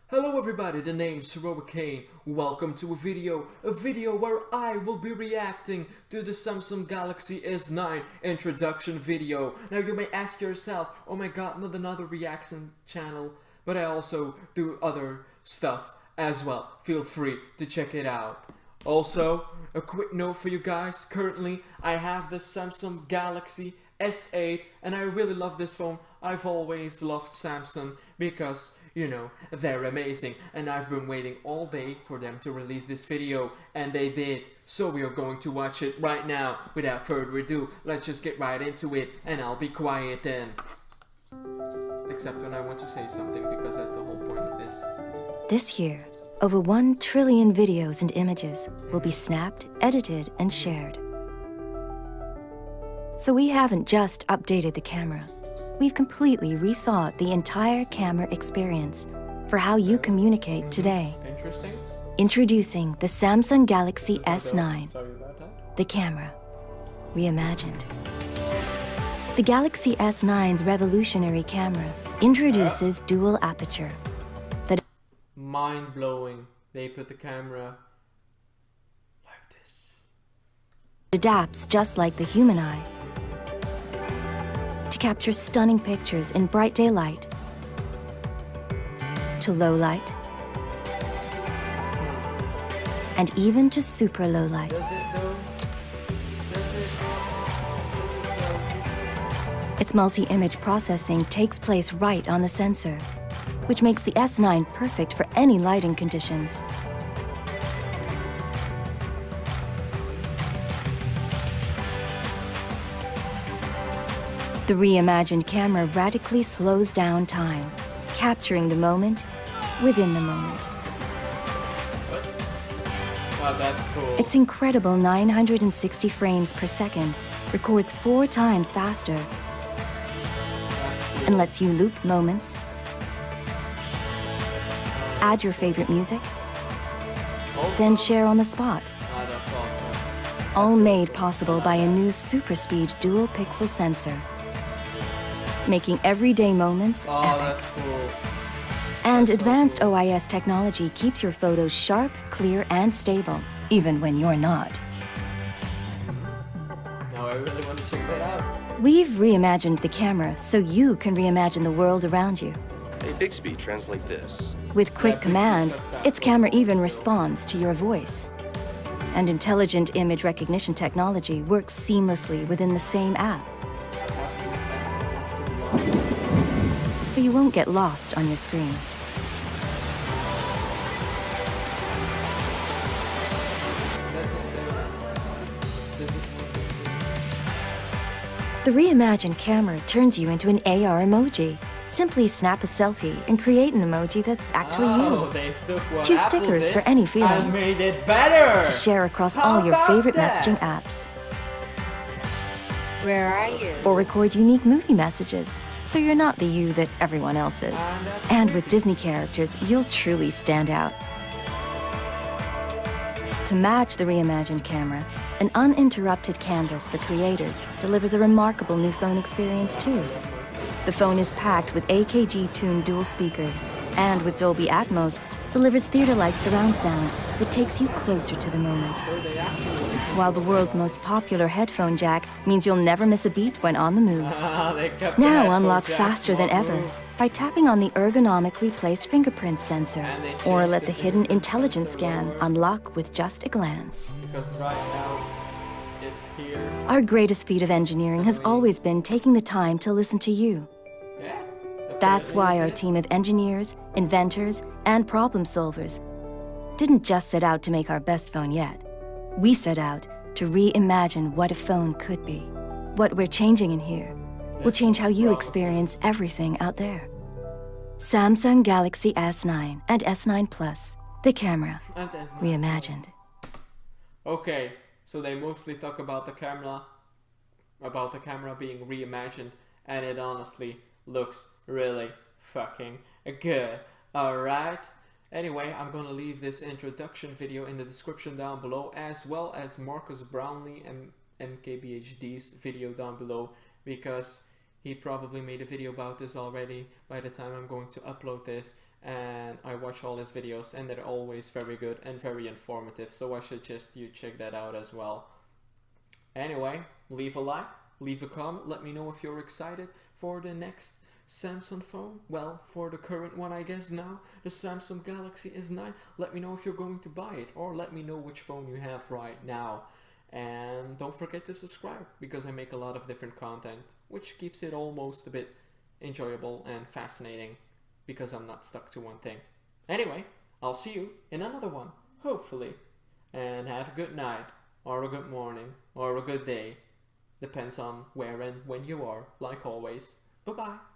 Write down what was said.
Hello everybody, the name's Heroic Kane. Welcome to a video where I will be reacting to the Samsung Galaxy S9 introduction video. Now you may ask yourself, oh my god, not another reaction channel, but I also do other stuff as well. Feel free to check it out. Also, a quick note for you guys, currently I have the Samsung Galaxy S8 and I really love this phone. I've always loved Samsung because, you know, they're amazing, and I've been waiting all day for them to release this video, and they did. So we are going to watch it right now. Without further ado, let's just get right into it, and I'll be quiet then. Except when I want to say something, because that's the whole point of this. This year, over 1 trillion videos and images will be snapped, edited, and shared. So we haven't just updated the camera. We've completely rethought the entire camera experience for how you communicate today. Interesting. Introducing the Samsung Galaxy S9, the camera, reimagined. The Galaxy S9's revolutionary camera introduces dual aperture. Mind-blowing. They put the camera like this. Adapts just like the human eye to capture stunning pictures in bright daylight, to low light, and even to super low light. Does it though? Does it though? Its multi-image processing takes place right on the sensor, which makes the S9 perfect for any lighting conditions. The reimagined camera radically slows down time, capturing the moment within the moment. Wow, that's cool. Its incredible 960 frames per second records 4 times faster and lets you loop moments, add your favorite music, then share on the spot. That's awesome. All made possible by a new super speed dual pixel sensor, making everyday moments epic. That's cool. And advanced OIS technology keeps your photos sharp, clear, and stable, even when you're not. Now I really want to check that out. We've reimagined the camera so you can reimagine the world around you. Hey, Bixby, translate this. With quick command, its camera even responds to your voice. And intelligent image recognition technology works seamlessly within the same app, so you won't get lost on your screen. The reimagined camera turns you into an AR emoji. Simply snap a selfie and create an emoji that's actually you. They took what Choose Apple stickers did for any feeling and made it better to share across How all your about favorite that? messaging apps. Where are you? Or record unique movie messages, so you're not the you that everyone else is. And with Disney characters, you'll truly stand out. To match the reimagined camera, an uninterrupted canvas for creators delivers a remarkable new phone experience too. The phone is packed with AKG-tuned dual speakers, and with Dolby Atmos, delivers theater-like surround sound that takes you closer to the moment. While the world's most popular headphone jack means you'll never miss a beat when on the move. Now unlock faster than ever by tapping on the ergonomically placed fingerprint sensor, or let the hidden intelligence scan unlock with just a glance. Because right now it's here. Our greatest feat of engineering has always been taking the time to listen to you. Yeah. That's why our team of engineers, inventors, and problem solvers didn't just set out to make our best phone yet. We set out to reimagine what a phone could be. What we're changing in here will change how you experience everything out there. Samsung Galaxy S9 and S9 Plus, the camera, reimagined. Okay, so they mostly talk about the camera being reimagined, and it honestly looks really fucking good. Alright? Anyway, I'm gonna leave this introduction video in the description down below, as well as Marcus Brownlee and MKBHD's video down below, because he probably made a video about this already by the time I'm going to upload this, and I watch all his videos, and they're always very good and very informative, so I suggest you check that out as well. Anyway, leave a like, leave a comment, let me know if you're excited for the next Samsung phone. Well, for the current one I guess now, the Samsung Galaxy S9. Let me know if you're going to buy it, or let me know which phone you have right now. And don't forget to subscribe, because I make a lot of different content, which keeps it almost a bit enjoyable and fascinating, because I'm not stuck to one thing. Anyway, I'll see you in another one, hopefully. And have a good night, or a good morning, or a good day. Depends on where and when you are, like always. Bye-bye.